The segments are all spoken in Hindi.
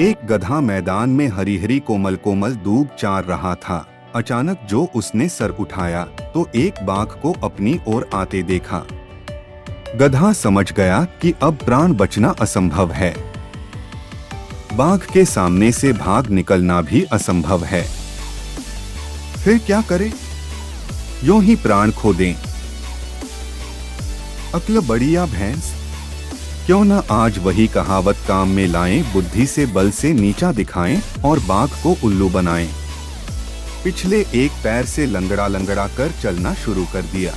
एक गधा मैदान में हरी हरी कोमल कोमल दूब चार रहा था। अचानक जो उसने सर उठाया तो एक बाघ को अपनी ओर आते देखा। गधा समझ गया कि अब प्राण बचना असंभव है। बाघ के सामने से भाग निकलना भी असंभव है। फिर क्या करे? यूं ही प्राण खो दें। अक्ल बढ़िया भैंस, क्यों न आज वही कहावत काम में लाएं, बुद्धि से बल से नीचा दिखाएं और बाघ को उल्लू बनाएं। पिछले एक पैर से लंगड़ा लंगड़ा कर चलना शुरू कर दिया।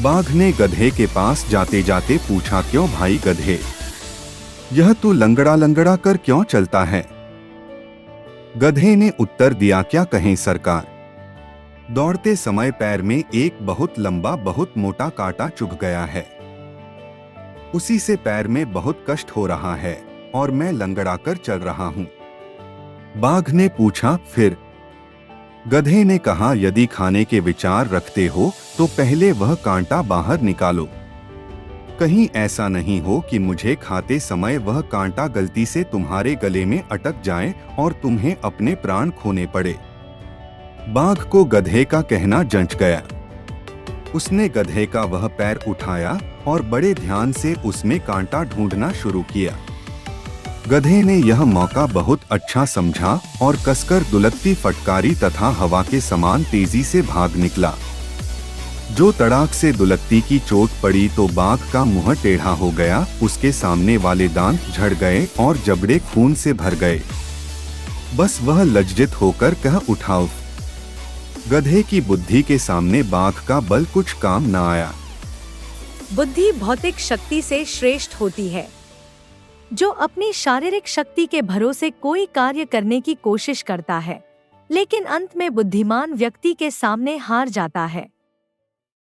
बाघ ने गधे के पास जाते जाते पूछा, क्यों भाई गधे, यह तू लंगड़ा लंगड़ा कर क्यों चलता है? गधे ने उत्तर दिया, क्या कहें सरकार, दौड़ते समय पैर में एक बहुत लंबा बहुत मोटा कांटा चुभ गया है। उसी से पैर में बहुत कष्ट हो रहा है और मैं लंगड़ा कर चल रहा हूं। बाघ ने पूछा, फिर? गधे ने कहा, यदि खाने के विचार रखते हो तो पहले वह कांटा बाहर निकालो। कहीं ऐसा नहीं हो कि मुझे खाते समय वह कांटा गलती से तुम्हारे गले में अटक जाए और तुम्हें अपने प्राण खोने पड़े। बाघ को गधे का कहना जंच गया। उसने गधे का वह पैर उठाया और बड़े ध्यान से उसमें कांटा ढूंढना शुरू किया। गधे ने यह मौका बहुत अच्छा समझा और कसकर दुलकती फटकारी तथा हवा के समान तेजी से भाग निकला। जो तड़ाक से दुलकती की चोट पड़ी तो बाघ का मुंह टेढ़ा हो गया, उसके सामने वाले दांत झड़ गए और जबड़े खून से भर गए। बस वह लज्जित होकर कह उठा, उफ। गधे की बुद्धि के सामने बाघ का बल कुछ काम न आया। बुद्धि भौतिक शक्ति से श्रेष्ठ होती है। जो अपनी शारीरिक शक्ति के भरोसे कोई कार्य करने की कोशिश करता है, लेकिन अंत में बुद्धिमान व्यक्ति के सामने हार जाता है।